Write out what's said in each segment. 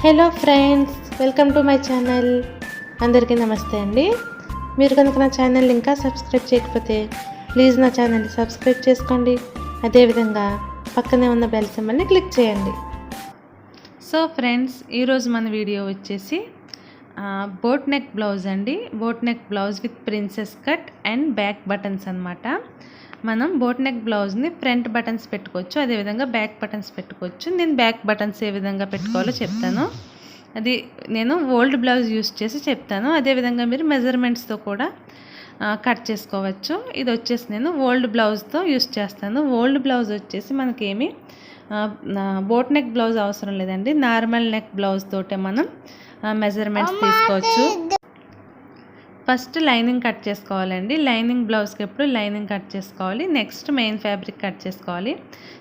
Hello friends, welcome to my channel. అందరికీ నమస్తే అండి. మీరు కనుక నా ఛానల్ ఇంకా సబ్స్క్రైబ్ చేయకపోతే ప్లీజ్ నా ఛానల్ని సబ్స్క్రైబ్ చేసుకోండి. అదేవిధంగా పక్కనే ఉన్న బెల్ సింబల్ని క్లిక్ చేయండి. సో ఫ్రెండ్స్, ఈరోజు మన వీడియో వచ్చేసి బోట్ నెక్ బ్లౌజ్ అండి. Boat neck blouse with princess cut and back buttons అన్నమాట. మనం బోట్ నెక్ బ్లౌజ్ని ఫ్రంట్ బటన్స్ పెట్టుకోవచ్చు, అదేవిధంగా బ్యాక్ బటన్స్ పెట్టుకోవచ్చు. నేను బ్యాక్ బటన్స్ ఏ విధంగా పెట్టుకోవాలో చెప్తాను. అది నేను ఓల్డ్ బ్లౌజ్ యూస్ చేసి చెప్తాను. అదేవిధంగా మీరు మెజర్మెంట్స్తో కూడా కట్ చేసుకోవచ్చు. ఇది వచ్చేసి నేను ఓల్డ్ బ్లౌజ్తో యూస్ చేస్తాను. ఓల్డ్ బ్లౌజ్ వచ్చేసి మనకేమి బోట్ నెక్ బ్లౌజ్ అవసరం లేదండి. నార్మల్ నెక్ బ్లౌజ్ తోటే మనం మెజర్మెంట్స్ తీసుకోవచ్చు. ఫస్ట్ లైనింగ్ కట్ చేసుకోవాలండి. లైనింగ్ బ్లౌజ్కి ఎప్పుడు లైనింగ్ కట్ చేసుకోవాలి. నెక్స్ట్ మెయిన్ ఫ్యాబ్రిక్ కట్ చేసుకోవాలి.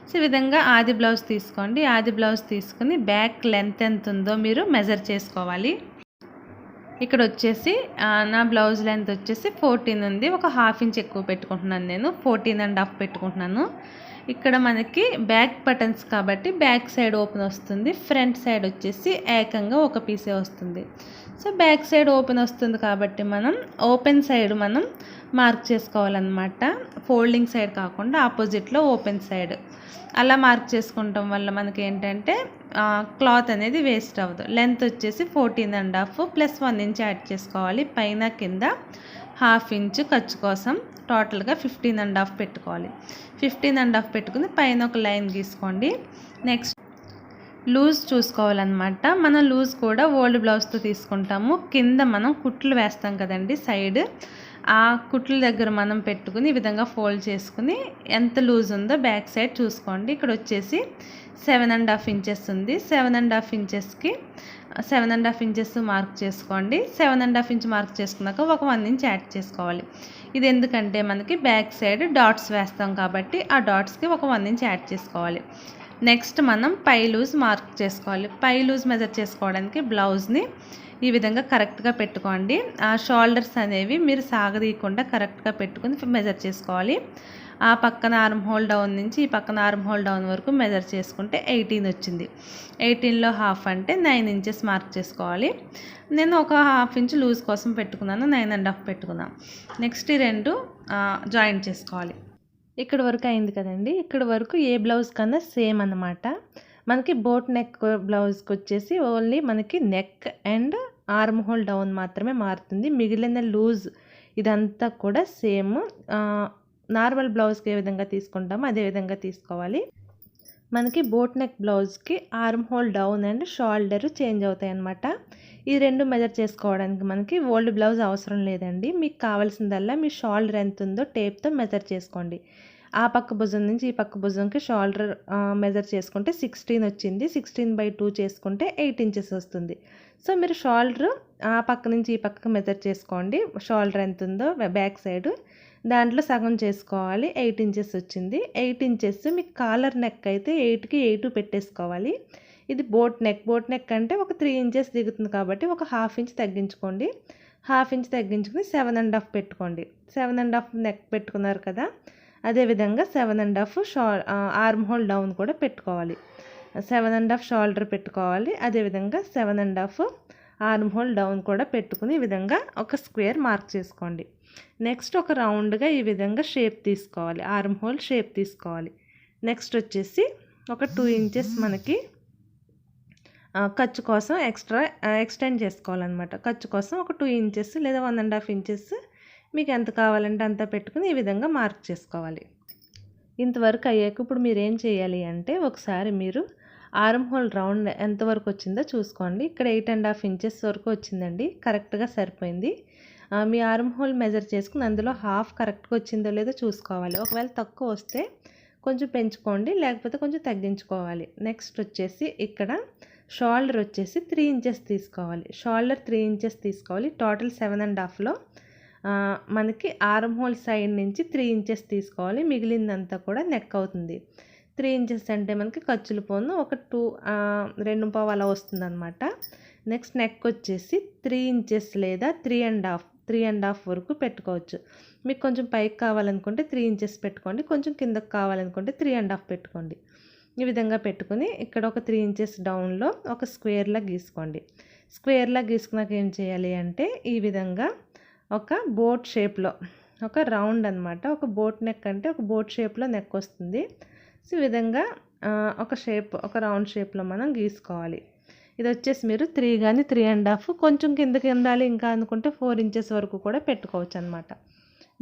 సో ఈ విధంగా ఆది బ్లౌజ్ తీసుకోండి. ఆది బ్లౌజ్ తీసుకుని బ్యాక్ లెంత్ ఎంత ఉందో మీరు మెజర్ చేసుకోవాలి. ఇక్కడ వచ్చేసి నా బ్లౌజ్ లెంత్ వచ్చేసి 14 ఉంది. ఒక ½ ఇంచ్ ఎక్కువ పెట్టుకుంటున్నాను. నేను 14.5 పెట్టుకుంటున్నాను. ఇక్కడ మనకి బ్యాక్ బటన్స్ కాబట్టి బ్యాక్ సైడ్ ఓపెన్ వస్తుంది. ఫ్రంట్ సైడ్ వచ్చేసి ఏకంగా ఒక పీసే వస్తుంది. సో బ్యాక్ సైడ్ ఓపెన్ వస్తుంది కాబట్టి మనం ఓపెన్ సైడ్ మనం మార్క్ చేసుకోవాలన్నమాట. ఫోల్డింగ్ సైడ్ కాకుండా ఆపోజిట్లో ఓపెన్ సైడ్ అలా మార్క్ చేసుకుంటాం వల్ల మనకి ఏంటంటే క్లాత్ అనేది వేస్ట్ అవ్వదు. లెంత్ వచ్చేసి 14.5 ప్లస్ 1 ఇంచ్ యాడ్ చేసుకోవాలి. పైన కింద ½ ఇంచ్ ఖర్చు కోసం టోటల్గా 15.5 పెట్టుకోవాలి. 15.5 పెట్టుకుని పైన ఒక లైన్ గీసుకోండి. నెక్స్ట్ లూజ్ చూసుకోవాలన్నమాట. మనం లూజ్ కూడా ఓల్డ్ బ్లౌజ్తో తీసుకుంటాము. కింద మనం కుట్లు వేస్తాం కదండి సైడ్, ఆ కుట్ల దగ్గర మనం పెట్టుకుని ఈ విధంగా ఫోల్డ్ చేసుకుని ఎంత లూజ్ ఉందో బ్యాక్ సైడ్ చూసుకోండి. ఇక్కడ వచ్చేసి 7.5 ఇంచెస్ ఉంది. 7.5 ఇంచెస్కి 7.5 ఇంచెస్ మార్క్ చేసుకోండి. 7.5 ఇంచ్ మార్క్ చేసుకున్నాక ఒక 1 ఇంచ్ యాడ్ చేసుకోవాలి. ఇది ఎందుకంటే మనకి బ్యాక్ సైడ్ డాట్స్ వేస్తాం కాబట్టి ఆ డాట్స్కి ఒక 1 ఇంచ్ యాడ్ చేసుకోవాలి. నెక్స్ట్ మనం పై లూజ్ మార్క్ చేసుకోవాలి. పై లూజ్ మెజర్ చేసుకోవడానికి బ్లౌజ్ని ఈ విధంగా కరెక్ట్గా పెట్టుకోండి. ఆ షోల్డర్స్ అనేవి మీరు సాగదీయకుండా కరెక్ట్గా పెట్టుకుని మెజర్ చేసుకోవాలి. ఆ పక్కన ఆర్మ్ హోల్ డౌన్ నుంచి ఈ పక్కన ఆర్మ్ హోల్ డౌన్ వరకు మెజర్ చేసుకుంటే 18 వచ్చింది. 18లో ½ అంటే 9 ఇంచెస్ మార్క్ చేసుకోవాలి. నేను ఒక ½ ఇంచ్ లూజ్ కోసం పెట్టుకున్నాను, 9.5 పెట్టుకున్నాను. నెక్స్ట్ ఈ రెండు జాయింట్ చేసుకోవాలి. ఇక్కడ వరకు అయింది కదండి. ఇక్కడ వరకు ఏ బ్లౌజ్ కన్నా సేమ్ అన్నమాట. మనకి బోట్ నెక్ బ్లౌజ్కి వచ్చేసి ఓన్లీ మనకి neck and arm whole down మాత్రమే మారుతుంది. మిగిలిన లూజ్ ఇదంతా కూడా సేమ్. నార్మల్ బ్లౌజ్కి ఏ విధంగా తీసుకుంటామో అదే విధంగా తీసుకోవాలి. మనకి బోట్ నెక్ బ్లౌజ్కి arm whole down and shoulder change అవుతాయి అన్నమాట. ఈ రెండు మెజర్ చేసుకోవడానికి మనకి ఓల్డ్ బ్లౌజ్ అవసరం లేదండి. మీకు కావాల్సిందల్లా మీ షోల్డర్ ఎంత ఉందో టేప్తో మెజర్ చేసుకోండి. ఆ పక్క భుజం నుంచి ఈ పక్క భుజంకి షోల్డర్ మెజర్ చేసుకుంటే 16 వచ్చింది. 16/2 చేసుకుంటే 8 ఇంచెస్ వస్తుంది. సో మీరు షోల్డర్ ఆ పక్క నుంచి ఈ పక్కకు మెజర్ చేసుకోండి. షోల్డర్ ఎంత ఉందో బ్యాక్ సైడ్ దాంట్లో సగం చేసుకోవాలి. 8 ఇంచెస్ వచ్చింది. 8 ఇంచెస్ మీకు కాలర్ నెక్ అయితే 8కి 8 పెట్టేసుకోవాలి. ఇది బోట్ నెక్ అంటే ఒక 3 ఇంచెస్ దిగుతుంది కాబట్టి ఒక ½ ఇంచ్ తగ్గించుకోండి. ½ ఇంచ్ తగ్గించుకుని 7.5 పెట్టుకోండి. 7.5 నెక్ పెట్టుకున్నారు కదా, అదేవిధంగా 7.5 ఆర్మ్ హోల్ డౌన్ కూడా పెట్టుకోవాలి. 7.5 షోల్డర్ పెట్టుకోవాలి. అదేవిధంగా 7.5 ఆర్మ్ హోల్ డౌన్ కూడా పెట్టుకుని ఈ విధంగా ఒక స్క్వేర్ మార్క్ చేసుకోండి. నెక్స్ట్ ఒక రౌండ్గా ఈ విధంగా షేప్ తీసుకోవాలి. ఆర్మ్ హోల్ షేప్ తీసుకోవాలి. నెక్స్ట్ వచ్చేసి ఒక 2 ఇంచెస్ మనకి ఖర్చు కోసం ఎక్స్టెండ్ చేసుకోవాలన్నమాట. ఖర్చు కోసం ఒక 2 ఇంచెస్ లేదా 1.5 ఇంచెస్ మీకు ఎంత కావాలంటే అంత పెట్టుకుని ఈ విధంగా మార్క్ చేసుకోవాలి. ఇంతవరకు అయ్యాక ఇప్పుడు మీరు ఏం చేయాలి అంటే ఒకసారి మీరు ఆర్మ్ హోల్ రౌండ్ ఎంతవరకు వచ్చిందో చూసుకోండి. ఇక్కడ 8.5 ఇంచెస్ వరకు వచ్చిందండి. కరెక్ట్గా సరిపోయింది. మీ ఆర్మ్ హోల్ మెజర్ చేసుకుని అందులో ½ కరెక్ట్గా వచ్చిందో లేదో చూసుకోవాలి. ఒకవేళ తక్కువ వస్తే కొంచెం పెంచుకోండి, లేకపోతే కొంచెం తగ్గించుకోవాలి. నెక్స్ట్ వచ్చేసి ఇక్కడ షోల్డర్ వచ్చేసి 3 ఇంచెస్ తీసుకోవాలి. షోల్డర్ 3 ఇంచెస్ తీసుకోవాలి. టోటల్ 7.5లో మనకి ఆర్మ్ హోల్ సైడ్ నుంచి 3 ఇంచెస్ తీసుకోవాలి. మిగిలిందంతా కూడా నెక్ అవుతుంది. 3 ఇంచెస్ అంటే మనకి ఖర్చులు పోను ఒక 2.5 అలా వస్తుంది అనమాట. నెక్స్ట్ నెక్ వచ్చేసి 3 ఇంచెస్ లేదా 3.5 వరకు పెట్టుకోవచ్చు. మీకు కొంచెం పైకి కావాలనుకుంటే 3 ఇంచెస్ పెట్టుకోండి, కొంచెం కిందకి కావాలనుకుంటే 3.5 పెట్టుకోండి. ఈ విధంగా పెట్టుకుని ఇక్కడ ఒక 3 ఇంచెస్ డౌన్లో ఒక స్క్వేర్లా గీసుకోండి. స్క్వేర్లా గీసుకున్నాక ఏం చేయాలి అంటే ఈ విధంగా ఒక బోట్ షేప్లో ఒక రౌండ్ అనమాట. ఒక బోట్ నెక్ అంటే ఒక బోట్ షేప్లో నెక్ వస్తుంది. సో ఈ విధంగా ఒక రౌండ్ షేప్లో మనం గీసుకోవాలి. ఇది వచ్చేసి మీరు 3 కానీ 3.5 కొంచెం కిందకి ఉండాలి ఇంకా అనుకుంటే 4 ఇంచెస్ వరకు కూడా పెట్టుకోవచ్చు అనమాట.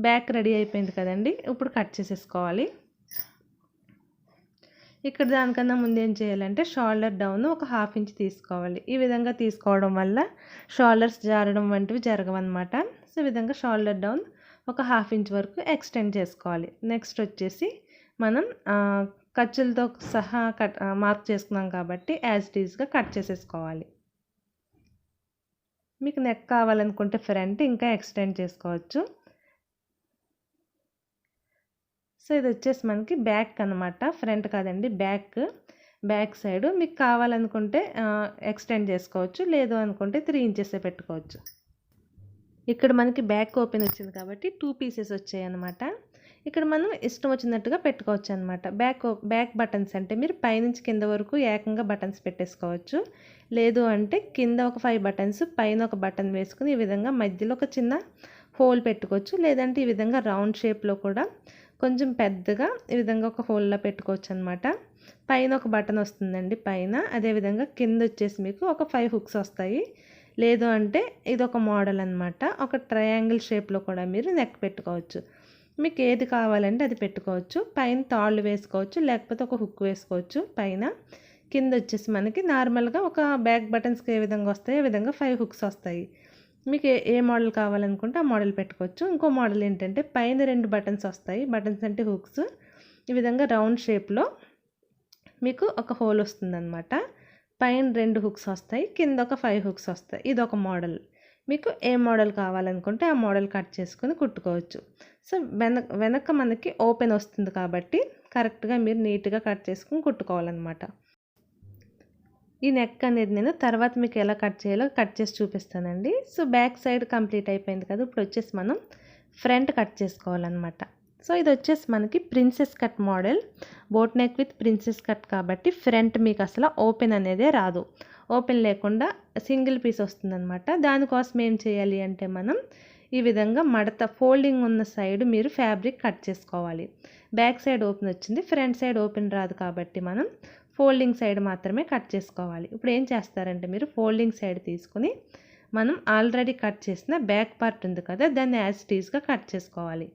బ్యాక్ రెడీ అయిపోయింది కదండి. ఇప్పుడు కట్ చేసేసుకోవాలి. ఇక్కడ దానికన్నా ముందు ఏం చేయాలంటే షోల్డర్ డౌన్ ఒక 1/2 ఇంచ్ తీసుకోవాలి. ఈ విధంగా తీసుకోవడం వల్ల షోల్డర్స్ జారడం వంటివి జరగవన్నమాట. సో ఈ విధంగా షోల్డర్ డౌన్ ఒక 1/2 ఇంచ్ వరకు ఎక్స్టెండ్ చేసుకోవాలి. నెక్స్ట్ వచ్చేసి మనం ఖర్చులతో సహా మార్క్ చేసుకున్నాం కాబట్టి యాజ్ ఇట్ ఈజ్గా కట్ చేసేసుకోవాలి. మీకు నెక్ కావాలనుకుంటే ఫ్రంట్ ఇంకా ఎక్స్టెండ్ చేసుకోవచ్చు. సో ఇది వచ్చేసి మనకి బ్యాక్ అనమాట, ఫ్రంట్ కాదండి, బ్యాక్ సైడ్. మీకు కావాలనుకుంటే ఎక్స్టెండ్ చేసుకోవచ్చు, లేదు అనుకుంటే 3 ఇంచెస్ పెట్టుకోవచ్చు. ఇక్కడ మనకి బ్యాక్ ఓపెన్ వచ్చింది కాబట్టి 2 పీసెస్ వచ్చాయి అన్నమాట. ఇక్కడ మనం ఇష్టం వచ్చినట్టుగా పెట్టుకోవచ్చు అనమాట. బ్యాక్ బటన్స్ అంటే మీరు పైనుంచి కింద వరకు ఏకంగా బటన్స్ పెట్టేసుకోవచ్చు, లేదు అంటే కింద ఒక 5 బటన్స్ పైన ఒక బటన్ వేసుకుని ఈ విధంగా మధ్యలో ఒక చిన్న హోల్ పెట్టుకోవచ్చు, లేదంటే ఈ విధంగా రౌండ్ షేప్లో కూడా కొంచెం పెద్దగా ఈ విధంగా ఒక హోల్లా పెట్టుకోవచ్చు అనమాట. పైన ఒక బటన్ వస్తుందండి పైన, అదేవిధంగా కింద వచ్చేసి మీకు ఒక 5 హుక్స్ వస్తాయి. లేదు అంటే ఇది ఒక మోడల్ అనమాట, ఒక ట్రయాంగిల్ షేప్లో కూడా మీరు నెక్ పెట్టుకోవచ్చు. మీకు ఏది కావాలంటే అది పెట్టుకోవచ్చు. పైన తాళ్ళు వేసుకోవచ్చు, లేకపోతే ఒక హుక్ వేసుకోవచ్చు పైన. కింద వచ్చేసి మనకి నార్మల్గా ఒక బ్యాక్ బటన్స్కి ఏ విధంగా వస్తాయి ఆ విధంగా 5 హుక్స్ వస్తాయి. మీకు ఏ మోడల్ కావాలనుకుంటే ఆ మోడల్ పెట్టుకోవచ్చు. ఇంకో మోడల్ ఏంటంటే పైన 2 బటన్స్ వస్తాయి, బటన్స్ అంటే హుక్స్. ఈ విధంగా రౌండ్ షేప్లో మీకు ఒక హోల్ వస్తుందన్నమాట. పైన 2 హుక్స్ వస్తాయి, కింద ఒక 5 హుక్స్ వస్తాయి. ఇది ఒక మోడల్. మీకు ఏ మోడల్ కావాలనుకుంటే ఆ మోడల్ కట్ చేసుకొని కుట్టుకోవచ్చు. సో వెనక మనకి ఓపెన్ వస్తుంది కాబట్టి కరెక్ట్గా మీరు నీట్గా కట్ చేసుకుని కుట్టుకోవాలన్నమాట. ఈ నెక్ అనేది నేను తర్వాత మీకు ఎలా కట్ చేయాలో కట్ చేసి చూపిస్తానండి. సో బ్యాక్ సైడ్ కంప్లీట్ అయిపోయింది కదా, ఇప్పుడు వచ్చేసి మనం ఫ్రంట్ కట్ చేసుకోవాలన్నమాట. సో ఇది వచ్చేసి మనకి princess cut model, boat neck with princess cut కాబట్టి ఫ్రంట్ మీకు అసలు ఓపెన్ అనేదే రాదు. ఓపెన్ లేకుండా సింగిల్ పీస్ వస్తుందన్నమాట. దానికోసం ఏం చేయాలి అంటే మనం ఈ విధంగా మడత ఫోల్డింగ్ ఉన్న సైడ్ మీరు ఫ్యాబ్రిక్ కట్ చేసుకోవాలి. బ్యాక్ సైడ్ ఓపెన్ వచ్చింది, ఫ్రంట్ సైడ్ ఓపెన్ రాదు కాబట్టి మనం ఫోల్డింగ్ సైడ్ మాత్రమే కట్ చేసుకోవాలి. ఇప్పుడు ఏం చేస్తారంటే మీరు ఫోల్డింగ్ సైడ్ తీసుకుని మనం ఆల్రెడీ కట్ చేసిన బ్యాక్ పార్ట్ ఉంది కదా, దాన్ని యాజ్ ఇట్ ఈజ్గా కట్ చేసుకోవాలి.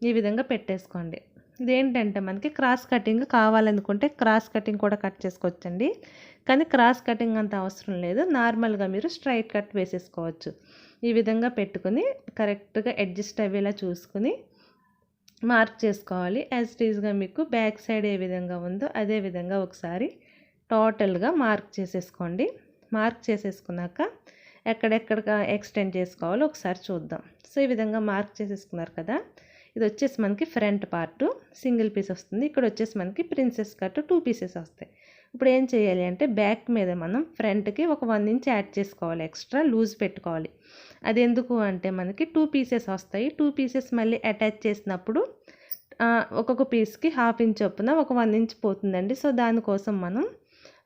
ఈ విధంగా పెట్టేసుకోండి. ఇదేంటంటే మనకి క్రాస్ కటింగ్ కావాలనుకుంటే క్రాస్ కటింగ్ కూడా కట్ చేసుకోవచ్చండి, కానీ క్రాస్ కటింగ్ అంత అవసరం లేదు. నార్మల్గా మీరు స్ట్రైట్ కట్ వేసేసుకోవచ్చు. ఈ విధంగా పెట్టుకుని కరెక్ట్గా అడ్జస్ట్ అయ్యేలా చూసుకుని మార్క్ చేసుకోవాలి. యాజ్ ఇట్ ఈజ్గా మీకు బ్యాక్ సైడ్ ఏ విధంగా ఉందో అదే విధంగా ఒకసారి టోటల్గా మార్క్ చేసేసుకోండి. మార్క్ చేసేసుకున్నాక ఎక్కడెక్కడ ఎక్స్టెండ్ చేసుకోవాలో ఒకసారి చూద్దాం. సో ఈ విధంగా మార్క్ చేసేసుకున్నారు కదా, ఇది వచ్చేసి మనకి ఫ్రంట్ పార్ట్ సింగిల్ పీస్ వస్తుంది. ఇక్కడ వచ్చేసి మనకి ప్రిన్సెస్ కట్ 2 పీసెస్ వస్తాయి. ఇప్పుడు ఏం చేయాలి అంటే బ్యాక్ మీద మనం ఫ్రంట్కి ఒక 1 ఇంచ్ యాడ్ చేసుకోవాలి, ఎక్స్ట్రా లూజ్ పెట్టుకోవాలి. అది ఎందుకు అంటే మనకి 2 పీసెస్ వస్తాయి. 2 పీసెస్ మళ్ళీ అటాచ్ చేసినప్పుడు ఒక్కొక్క పీస్కి 1/2 ఇంచ్ చొప్పున ఒక 1 ఇంచ్ పోతుందండి. సో దానికోసం మనం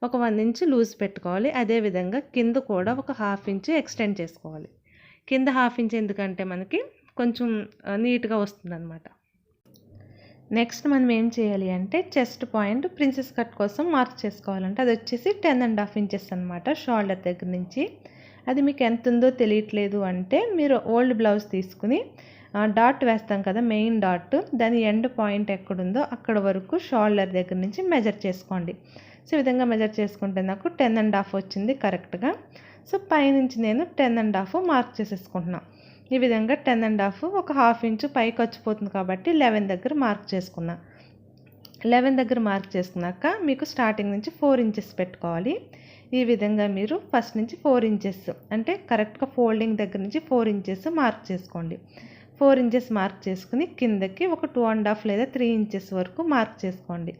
ఒక 1 ఇంచ్ లూజ్ పెట్టుకోవాలి. అదేవిధంగా కింద కూడా ఒక 1/2 ఇంచ్ ఎక్స్టెండ్ చేసుకోవాలి. కింద 1/2 ఇంచ్ ఎందుకంటే మనకి కొంచెం నీట్గా వస్తుందన్నమాట. నెక్స్ట్ మనం ఏం చేయాలి అంటే చెస్ట్ పాయింట్ ప్రిన్సెస్ కట్ కోసం మార్క్ చేసుకోవాలంటే అది వచ్చేసి 10.5 ఇంచెస్ అనమాట షోల్డర్ దగ్గర నుంచి. అది మీకు ఎంత ఉందో తెలియట్లేదు అంటే మీరు ఓల్డ్ బ్లౌజ్ తీసుకుని డాట్ వేస్తాం కదా, మెయిన్ డాట్, దాని ఎండ్ పాయింట్ ఎక్కడుందో అక్కడ వరకు షోల్డర్ దగ్గర నుంచి మెజర్ చేసుకోండి. సో ఈ విధంగా మెజర్ చేసుకుంటే నాకు 10.5 వచ్చింది కరెక్ట్గా. సో పైనుంచి నేను 10.5 మార్క్ చేసేసుకుంటున్నాను. ఈ విధంగా 10.5 ఒక 1/2 ఇంచు పైకి వచ్చిపోతుంది కాబట్టి 11 దగ్గర మార్క్ చేసుకున్నా. 11 దగ్గర మార్క్ చేసుకున్నాక మీకు స్టార్టింగ్ నుంచి 4 ఇంచెస్ పెట్టుకోవాలి. ఈ విధంగా మీరు ఫస్ట్ నుంచి 4 ఇంచెస్ అంటే కరెక్ట్గా ఫోల్డింగ్ దగ్గర నుంచి 4 ఇంచెస్ మార్క్ చేసుకోండి. 4 ఇంచెస్ మార్క్ చేసుకుని కిందకి ఒక 2.5 లేదా 3 ఇంచెస్ వరకు మార్క్ చేసుకోండి.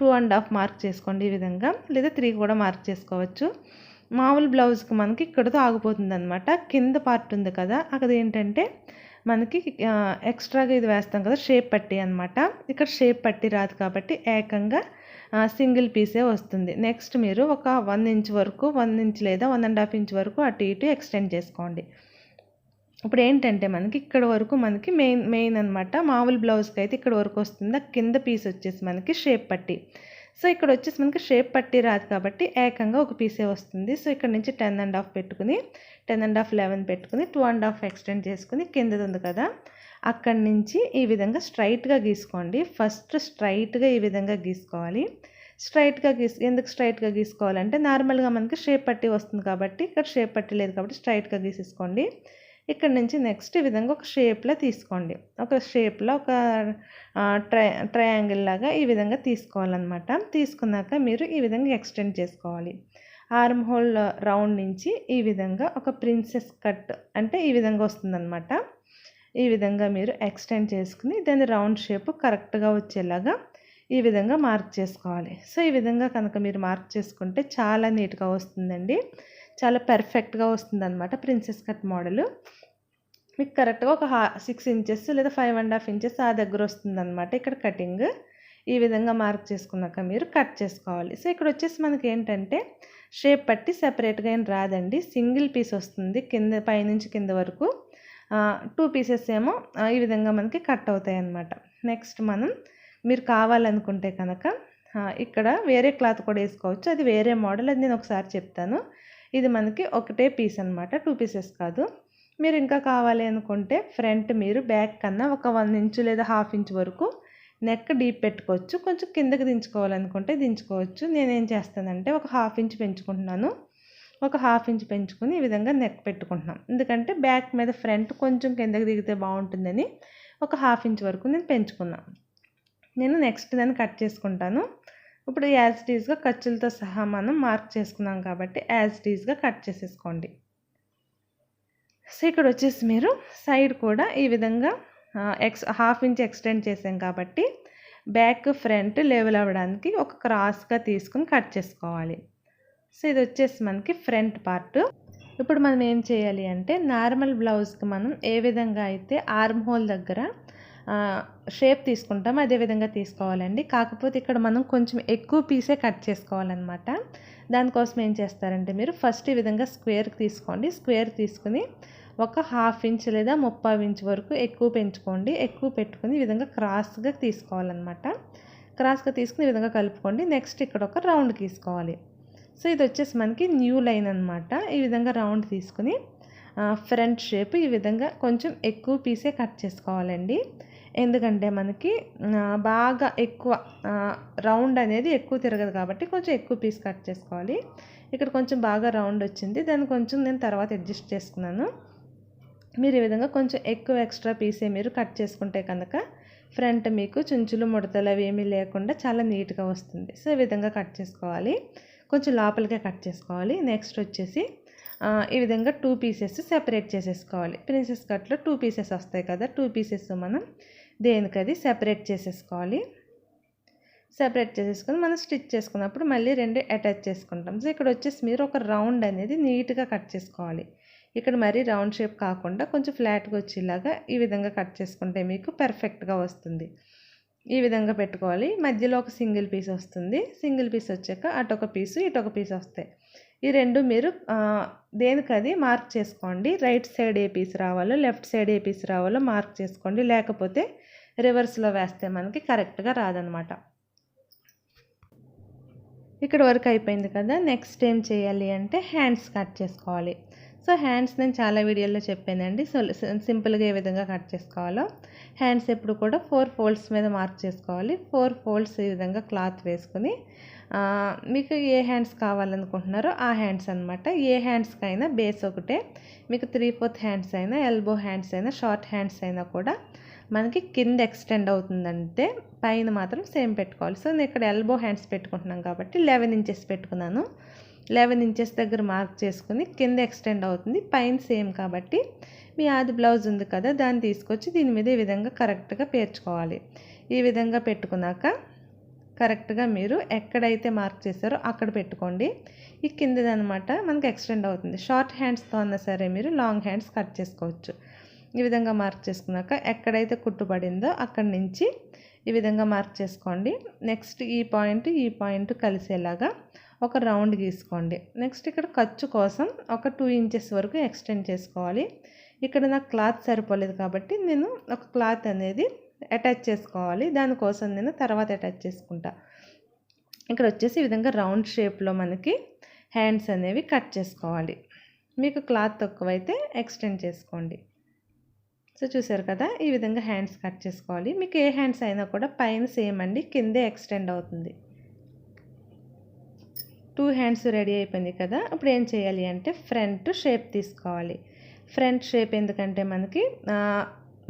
2.5 మార్క్ చేసుకోండి ఈ విధంగా, లేదా 3 కూడా మార్క్ చేసుకోవచ్చు. మామూలు బ్లౌజ్కి మనకి ఇక్కడతో ఆగిపోతుంది అనమాట. కింద పార్ట్ ఉంది కదా, అక్కడ ఏంటంటే మనకి ఎక్స్ట్రాగా ఇది వేస్తాం కదా షేప్ పట్టీ అనమాట. ఇక్కడ షేప్ పట్టీ రాదు కాబట్టి ఏకంగా సింగిల్ పీసే వస్తుంది. నెక్స్ట్ మీరు ఒక 1 ఇంచ్ వరకు 1 ఇంచ్ లేదా 1.5 ఇంచ్ వరకు అటు ఇటు ఎక్స్టెండ్ చేసుకోండి. ఇప్పుడు ఏంటంటే మనకి ఇక్కడ వరకు మనకి మెయిన్ అనమాట. మామూలు బ్లౌజ్కి అయితే ఇక్కడ వరకు వస్తుంది. కింద పీస్ వచ్చేసి మనకి షేప్ పట్టీ. సో ఇక్కడ వచ్చేసి మనకి షేప్ పట్టీ రాదు కాబట్టి ఏకంగా ఒక పీసే వస్తుంది. సో ఇక్కడ నుంచి 10.5 పెట్టుకుని 10.5 11 పెట్టుకుని 2.5 ఎక్స్టెండ్ చేసుకుని కిందది ఉంది కదా అక్కడి నుంచి ఈ విధంగా స్ట్రైట్గా గీసుకోండి. ఫస్ట్ స్ట్రైట్గా ఈ విధంగా గీసుకోవాలి. ఎందుకు స్ట్రైట్గా గీసుకోవాలంటే నార్మల్గా మనకి షేప్ పట్టీ వస్తుంది కాబట్టి ఇక్కడ షేప్ పట్టీ లేదు కాబట్టి స్ట్రైట్గా గీసేసుకోండి. ఇక్కడ నుంచి నెక్స్ట్ ఈ విధంగా ఒక షేప్లో తీసుకోండి. ఒక షేప్లో ఒక ట్రయాంగిల్ లాగా ఈ విధంగా తీసుకోవాలన్నమాట. తీసుకున్నాక మీరు ఈ విధంగా ఎక్స్టెండ్ చేసుకోవాలి. ఆర్మ్ హోల్ రౌండ్ నుంచి ఈ విధంగా ఒక ప్రిన్సెస్ కట్ అంటే ఈ విధంగా వస్తుందన్నమాట. ఈ విధంగా మీరు ఎక్స్టెండ్ చేసుకుని దాని రౌండ్ షేప్ కరెక్ట్గా వచ్చేలాగా ఈ విధంగా మార్క్ చేసుకోవాలి. సో ఈ విధంగా కనుక మీరు మార్క్ చేసుకుంటే చాలా నీట్గా వస్తుందండి. చాలా పర్ఫెక్ట్గా వస్తుందన్నమాట ప్రిన్సెస్ కట్ మోడల్. మీకు కరెక్ట్గా ఒక 6 ఇంచెస్ లేదా 5.5 ఇంచెస్ ఆ దగ్గర వస్తుందన్నమాట ఇక్కడ కటింగ్. ఈ విధంగా మార్క్ చేసుకున్నాక మీరు కట్ చేసుకోవాలి. సో ఇక్కడ వచ్చేసి మనకి ఏంటంటే షేప్ పట్టి సెపరేట్గా ఏం రాదండి. సింగిల్ పీస్ వస్తుంది కింద పైనుంచి కింద వరకు. 2 పీసెస్ ఏమో ఈ విధంగా మనకి కట్ అవుతాయి అన్నమాట. నెక్స్ట్ మీరు కావాలనుకుంటే కనుక ఇక్కడ వేరే క్లాత్ కూడా వేసుకోవచ్చు. అది వేరే మోడల్, అది నేను ఒకసారి చెప్తాను. ఇది మనకి ఒకటే పీస్ అనమాట, 2 పీసెస్ కాదు. మీరు ఇంకా కావాలి అనుకుంటే ఫ్రంట్ మీరు బ్యాక్ కన్నా ఒక 1 ఇంచు లేదా 1/2 ఇంచ్ వరకు నెక్ డీప్ పెట్టుకోవచ్చు. కొంచెం కిందకి దించుకోవాలనుకుంటే దించుకోవచ్చు. నేనేం చేస్తానంటే ఒక 1/2 ఇంచ్ పెంచుకుంటున్నాను. ఒక 1/2 ఇంచ్ పెంచుకుని ఈ విధంగా నెక్ పెట్టుకుంటున్నాను. ఎందుకంటే బ్యాక్ మీద ఫ్రంట్ కొంచెం కిందకి దిగితే బాగుంటుందని ఒక 1/2 ఇంచ్ వరకు నేను పెంచుకున్నాను. నేను నెక్స్ట్ దాన్ని కట్ చేసుకుంటాను. ఇప్పుడు యాజ్ ఇట్ ఈజ్గా ఖర్చులతో సహా మనం మార్క్ చేసుకున్నాం కాబట్టి యాజ్ ఇట్ ఈజ్గా కట్ చేసేసుకోండి. సో ఇక్కడ వచ్చేసి మీరు సైడ్ కూడా ఈ విధంగా 1/2 ఇంచ్ ఎక్స్టెండ్ చేసాం కాబట్టి బ్యాక్ ఫ్రంట్ లెవెల్ అవ్వడానికి ఒక క్రాస్గా తీసుకుని కట్ చేసుకోవాలి. సో ఇది వచ్చేసి మనకి ఫ్రంట్ పార్ట్. ఇప్పుడు మనం ఏం చేయాలి అంటే నార్మల్ బ్లౌజ్కి మనం ఏ విధంగా అయితే ఆర్మ్ హోల్ దగ్గర షేప్ తీసుకుంటాం అదే విధంగా తీసుకోవాలండి. కాకపోతే ఇక్కడ మనం కొంచెం ఎక్కువ పీసే కట్ చేసుకోవాలన్నమాట. దానికోసం ఏం చేస్తారంటే మీరు ఫస్ట్ ఈ విధంగా స్క్వేర్కి తీసుకోండి. స్క్వేర్ తీసుకుని ఒక 1/2 ఇంచ్ లేదా 30 ఇంచ్ వరకు ఎక్కువ పెంచుకోండి. ఎక్కువ పెట్టుకుని ఈ విధంగా క్రాస్గా తీసుకోవాలన్నమాట. క్రాస్గా తీసుకుని ఈ విధంగా కలుపుకోండి. నెక్స్ట్ ఇక్కడ ఒక రౌండ్ తీసుకోవాలి. సో ఇది వచ్చేసి మనకి న్యూ లైన్ అనమాట. ఈ విధంగా రౌండ్ తీసుకుని ఫ్రంట్ షేప్ ఈ విధంగా కొంచెం ఎక్కువ పీసే కట్ చేసుకోవాలండి. ఎందుకంటే మనకి బాగా ఎక్కువ రౌండ్ అనేది ఎక్కువ తిరగదు కాబట్టి కొంచెం ఎక్కువ పీస్ కట్ చేసుకోవాలి. ఇక్కడ కొంచెం బాగా రౌండ్ వచ్చింది, దాన్ని కొంచెం నేను తర్వాత అడ్జస్ట్ చేసుకున్నాను. మీరు ఈ విధంగా కొంచెం ఎక్కువ ఎక్స్ట్రా పీసే మీరు కట్ చేసుకుంటే కనుక ఫ్రంట్ మీకు చుంచులు ముడతలు అవి ఏమీ లేకుండా చాలా నీట్గా వస్తుంది. సో ఈ విధంగా కట్ చేసుకోవాలి. కొంచెం లోపలికే కట్ చేసుకోవాలి. నెక్స్ట్ వచ్చేసి ఈ విధంగా 2 పీసెస్ సెపరేట్ చేసేసుకోవాలి. ప్రిన్సెస్ కట్లో 2 పీసెస్ వస్తాయి కదా, 2 పీసెస్ మనం దేనికది సెపరేట్ చేసేసుకోవాలి. సెపరేట్ చేసేసుకొని మనం స్టిచ్ చేసుకున్నప్పుడు మళ్ళీ 2 అటాచ్ చేసుకుంటాం. సో ఇక్కడ వచ్చేసి మీరు ఒక రౌండ్ అనేది నీట్గా కట్ చేసుకోవాలి. ఇక్కడ మరీ రౌండ్ షేప్ కాకుండా కొంచెం ఫ్లాట్గా వచ్చేలాగా ఈ విధంగా కట్ చేసుకుంటే మీకు పర్ఫెక్ట్గా వస్తుంది. ఈ విధంగా పెట్టుకోవాలి. మధ్యలో ఒక సింగిల్ పీస్ వస్తుంది. సింగిల్ పీస్ వచ్చాక అటొక పీసు ఇటొక పీస్ వస్తాయి. ఈ 2 మీరు దేనికది మార్క్ చేసుకోండి. రైట్ సైడ్ ఏ పీస్ రావాలో లెఫ్ట్ సైడ్ ఏ పీస్ రావాలో మార్క్ చేసుకోండి. లేకపోతే రివర్స్లో వేస్తే మనకి కరెక్ట్గా రాదనమాట. ఇక్కడ వరకు అయిపోయింది కదా. నెక్స్ట్ ఏం చేయాలి అంటే హ్యాండ్స్ కట్ చేసుకోవాలి. సో హ్యాండ్స్ నేను చాలా వీడియోలో చెప్పానండి. సో సింపుల్గా ఏ విధంగా కట్ చేసుకోవాలో. హ్యాండ్స్ ఎప్పుడు కూడా 4 ఫోల్డ్స్ మీద మార్క్ చేసుకోవాలి. 4 ఫోల్డ్స్ ఈ విధంగా క్లాత్ వేసుకుని మీకు ఏ హ్యాండ్స్ కావాలనుకుంటున్నారో ఆ హ్యాండ్స్ అనమాట. ఏ హ్యాండ్స్కైనా బేస్ ఒకటే. మీకు 3/4 హ్యాండ్స్ అయినా ఎల్బో హ్యాండ్స్ అయినా షార్ట్ హ్యాండ్స్ అయినా కూడా మనకి కింద ఎక్స్టెండ్ అవుతుందంటే పైన మాత్రం సేమ్ పెట్టుకోవాలి. సో నేను ఇక్కడ ఎల్బో హ్యాండ్స్ పెట్టుకుంటున్నాం కాబట్టి 11 ఇంచెస్ పెట్టుకున్నాను. 11 ఇంచెస్ దగ్గర మార్క్ చేసుకుని కింద ఎక్స్టెండ్ అవుతుంది, పైన సేమ్ కాబట్టి మీ ఆది బ్లౌజ్ ఉంది కదా దాన్ని తీసుకొచ్చి దీని మీద ఈ విధంగా కరెక్ట్గా పేర్చుకోవాలి. ఈ విధంగా పెట్టుకున్నాక కరెక్ట్గా మీరు ఎక్కడైతే మార్క్ చేశారో అక్కడ పెట్టుకోండి. ఈ కిందది అనమాట మనకి ఎక్స్టెండ్ అవుతుంది. షార్ట్ హ్యాండ్స్తో అన్నా సరే మీరు లాంగ్ హ్యాండ్స్ కట్ చేసుకోవచ్చు. ఈ విధంగా మార్క్ చేసుకున్నాక ఎక్కడైతే కుట్టు పడిందో అక్కడి నుంచి ఈ విధంగా మార్క్ చేసుకోండి. నెక్స్ట్ ఈ పాయింట్ కలిసేలాగా ఒక రౌండ్ గీసుకోండి. నెక్స్ట్ ఇక్కడ ఖర్చు కోసం ఒక 2 ఇంచెస్ వరకు ఎక్స్టెండ్ చేసుకోవాలి. ఇక్కడ నాకు క్లాత్ సరిపోలేదు కాబట్టి నేను ఒక క్లాత్ అనేది అటాచ్ చేసుకోవాలి. దానికోసం నేను తర్వాత అటాచ్ చేసుకుంటా. ఇక్కడ వచ్చేసి ఈ విధంగా రౌండ్ షేప్లో మనకి హ్యాండ్స్ అనేవి కట్ చేసుకోవాలి. మీకు క్లాత్ తక్కువైతే ఎక్స్టెండ్ చేసుకోండి. సో చూసారు కదా, ఈ విధంగా హ్యాండ్స్ కట్ చేసుకోవాలి. మీకు ఏ హ్యాండ్స్ అయినా కూడా పైన సేమ్ అండి, కిందే ఎక్స్టెండ్ అవుతుంది. 2 హ్యాండ్స్ రెడీ అయిపోయింది కదా. ఇప్పుడు ఏం చేయాలి అంటే ఫ్రంట్ షేప్ తీసుకోవాలి. ఫ్రంట్ షేప్ ఎందుకంటే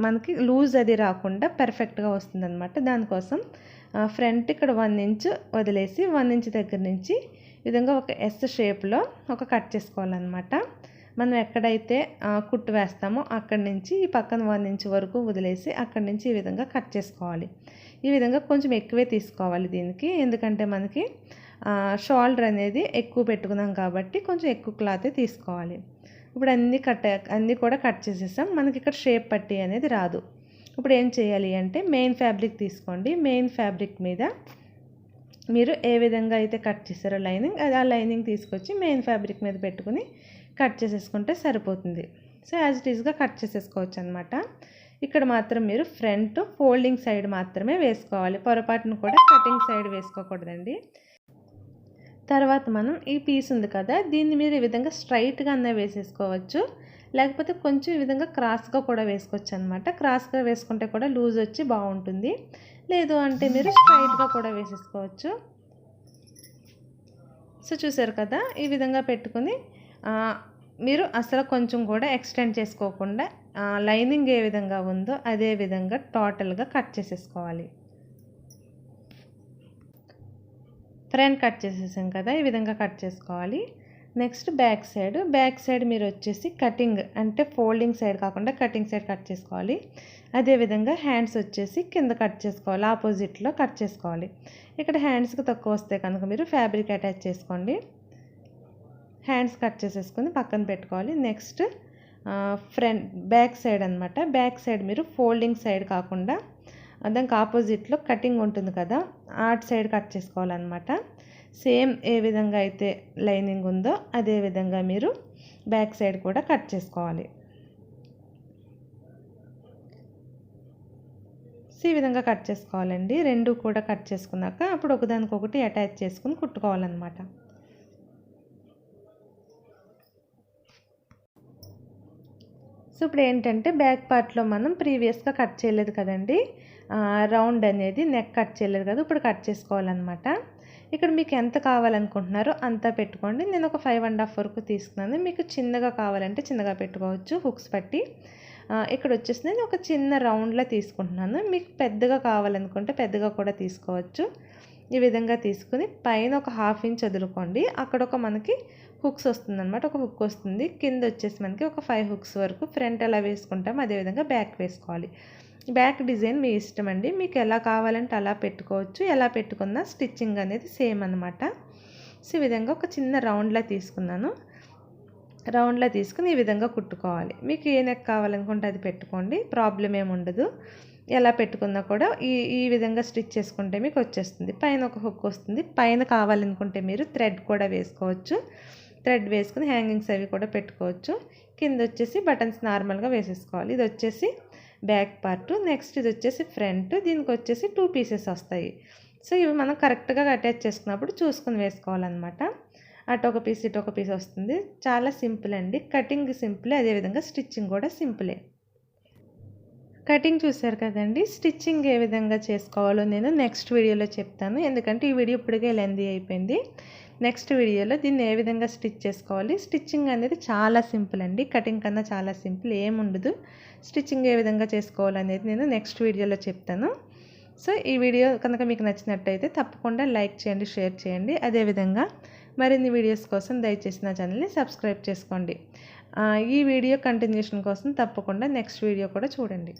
మనకి లూజ్ అది రాకుండా పర్ఫెక్ట్గా వస్తుందన్నమాట. దానికోసం ఫ్రంట్ ఇక్కడ 1 ఇంచ్ వదిలేసి 1 ఇంచ్ దగ్గర నుంచి ఈ విధంగా ఒక ఎస్ షేప్లో ఒక కట్ చేసుకోవాలన్నమాట. మనం ఎక్కడైతే కుట్టు వేస్తామో అక్కడి నుంచి ఈ పక్కన 1 ఇంచ్ వరకు వదిలేసి అక్కడి నుంచి ఈ విధంగా కట్ చేసుకోవాలి. ఈ విధంగా కొంచెం ఎక్కువే తీసుకోవాలి దీనికి, ఎందుకంటే మనకి షోల్డర్ అనేది ఎక్కువ పెట్టుకున్నాం కాబట్టి కొంచెం ఎక్కువ క్లాతే తీసుకోవాలి. ఇప్పుడు అన్నీ కూడా కట్ చేసేసాం. మనకి ఇక్కడ షేప్ పట్టి అనేది రాదు. ఇప్పుడు ఏం చేయాలి అంటే మెయిన్ ఫ్యాబ్రిక్ తీసుకోండి. మెయిన్ ఫ్యాబ్రిక్ మీద మీరు ఏ విధంగా అయితే కట్ చేస్తారో లైనింగ్, ఆ లైనింగ్ తీసుకొచ్చి మెయిన్ ఫ్యాబ్రిక్ మీద పెట్టుకుని కట్ చేసేసుకుంటే సరిపోతుంది. సో యాజ్ ఇట్ ఈస్గా కట్ చేసేసుకోవచ్చు అనమాట. ఇక్కడ మాత్రం మీరు ఫ్రంట్ ఫోల్డింగ్ సైడ్ మాత్రమే వేసుకోవాలి. పొరపాటును కూడా కటింగ్ సైడ్ వేసుకోకూడదండి. తర్వాత మనం ఈ పీస్ ఉంది కదా, దీన్ని మీరు ఈ విధంగా స్ట్రైట్గా అన్న వేసేసుకోవచ్చు, లేకపోతే కొంచెం ఈ విధంగా క్రాస్గా కూడా వేసుకోవచ్చు అనమాట. క్రాస్గా వేసుకుంటే కూడా లూజ్ వచ్చి బాగుంటుంది. లేదు అంటే మీరు స్ట్రైట్గా కూడా వేసేసుకోవచ్చు. సో చూసారు కదా, ఈ విధంగా పెట్టుకుని మీరు అసలు కొంచెం కూడా ఎక్స్టెండ్ చేసుకోకుండా లైనింగ్ ఏ విధంగా ఉందో అదే విధంగా టోటల్గా కట్ చేసేసుకోవాలి. ఫ్రంట్ కట్ చేసేసాం కదా, ఈ విధంగా కట్ చేసుకోవాలి. నెక్స్ట్ బ్యాక్ సైడ్ మీరు వచ్చేసి కటింగ్ అంటే ఫోల్డింగ్ సైడ్ కాకుండా కటింగ్ సైడ్ కట్ చేసుకోవాలి. అదేవిధంగా హ్యాండ్స్ వచ్చేసి కింద కట్ చేసుకోవాలి, ఆపోజిట్లో కట్ చేసుకోవాలి. ఇక్కడ హ్యాండ్స్కి తక్కువ వస్తే కనుక మీరు ఫ్యాబ్రిక్ అటాచ్ చేసుకోండి. హ్యాండ్స్ కట్ చేసేసుకొని పక్కన పెట్టుకోవాలి. నెక్స్ట్ బ్యాక్ సైడ్ అనమాట. బ్యాక్ సైడ్ మీరు ఫోల్డింగ్ సైడ్ కాకుండా దానికి ఆపోజిట్లో కటింగ్ ఉంటుంది కదా, అటు సైడ్ కట్ చేసుకోవాలన్నమాట. సేమ్ ఏ విధంగా అయితే లైనింగ్ ఉందో అదే విధంగా మీరు బ్యాక్ సైడ్ కూడా కట్ చేసుకోవాలి. ఈ విధంగా కట్ చేసుకోవాలండి. రెండు కూడా కట్ చేసుకున్నాక అప్పుడు ఒకదానికొకటి అటాచ్ చేసుకుని కుట్టుకోవాలన్నమాట. సో ఇప్పుడు ఏంటంటే బ్యాక్ పార్ట్లో మనం ప్రీవియస్గా కట్ చేయలేదు కదండి, రౌండ్ అనేది నెక్ కట్ చేయలేదు కదా, ఇప్పుడు కట్ చేసుకోవాలన్నమాట. ఇక్కడ మీకు ఎంత కావాలనుకుంటున్నారో అంతా పెట్టుకోండి. నేను ఒక 5.5 వరకు తీసుకున్నాను. మీకు చిన్నగా కావాలంటే చిన్నగా పెట్టుకోవచ్చు హుక్స్ పట్టి. ఇక్కడ వచ్చేసి నేను ఒక చిన్న రౌండ్లో తీసుకుంటున్నాను. మీకు పెద్దగా కావాలనుకుంటే పెద్దగా కూడా తీసుకోవచ్చు. ఈ విధంగా తీసుకుని పైన ఒక 1/2 ఇంచ్ వదులుకోండి. అక్కడ ఒక మనకి హుక్స్ వస్తుంది అనమాట, ఒక హుక్ వస్తుంది. కింద వచ్చేసి మనకి ఒక 5 హుక్స్ వరకు ఫ్రంట్ ఎలా వేసుకుంటాం అదేవిధంగా బ్యాక్ వేసుకోవాలి. బ్యాక్ డిజైన్ మీ ఇష్టం అండి, మీకు ఎలా కావాలంటే అలా పెట్టుకోవచ్చు. ఎలా పెట్టుకున్నా స్టిచ్చింగ్ అనేది సేమ్ అనమాట. సో ఈ విధంగా ఒక చిన్న రౌండ్లా తీసుకున్నాను. రౌండ్లా తీసుకుని ఈ విధంగా కుట్టుకోవాలి. మీకు ఏ నెక్ కావాలనుకుంటే అది పెట్టుకోండి, ప్రాబ్లం ఏమి ఉండదు. ఎలా పెట్టుకున్నా కూడా ఈ విధంగా స్టిచ్ చేసుకుంటే మీకు వచ్చేస్తుంది. పైన ఒక హుక్ వస్తుంది. పైన కావాలనుకుంటే మీరు థ్రెడ్ కూడా వేసుకోవచ్చు. థ్రెడ్ వేసుకుని హ్యాంగింగ్స్ అవి కూడా పెట్టుకోవచ్చు. కింద వచ్చేసి బటన్స్ నార్మల్గా వేసేసుకోవాలి. ఇది వచ్చేసి బ్యాక్ పార్ట్. నెక్స్ట్ ఇది వచ్చేసి ఫ్రంట్. దీనికి వచ్చేసి 2 పీసెస్ వస్తాయి. సో ఇవి మనం కరెక్ట్గా అటాచ్ చేసుకున్నప్పుడు చూసుకుని వేసుకోవాలన్నమాట. అటు ఒక పీస్ ఇటు ఒక పీస్ వస్తుంది. చాలా సింపుల్ అండి. కటింగ్ సింపులే, అదేవిధంగా స్టిచ్చింగ్ కూడా సింపులే. కటింగ్ చూసారు కదండి. స్టిచ్చింగ్ ఏ విధంగా చేసుకోవాలో నేను నెక్స్ట్ వీడియోలో చెప్తాను, ఎందుకంటే ఈ వీడియో ఇప్పటికే లెందీ అయిపోయింది. నెక్స్ట్ వీడియోలో దీన్ని ఏ విధంగా స్టిచ్ చేసుకోవాలి. స్టిచ్చింగ్ అనేది చాలా సింపుల్ అండి, కటింగ్ కన్నా చాలా సింపుల్, ఏముండదు. స్టిచ్చింగ్ ఏ విధంగా చేసుకోవాలనేది నేను నెక్స్ట్ వీడియోలో చెప్తాను. సో ఈ వీడియో కనుక మీకు నచ్చినట్టయితే తప్పకుండా లైక్ చేయండి, షేర్ చేయండి. అదేవిధంగా మరిన్ని వీడియోస్ కోసం దయచేసి నా ఛానల్ని సబ్స్క్రైబ్ చేసుకోండి. ఈ వీడియో కంటిన్యూషన్ కోసం తప్పకుండా నెక్స్ట్ వీడియో కూడా చూడండి.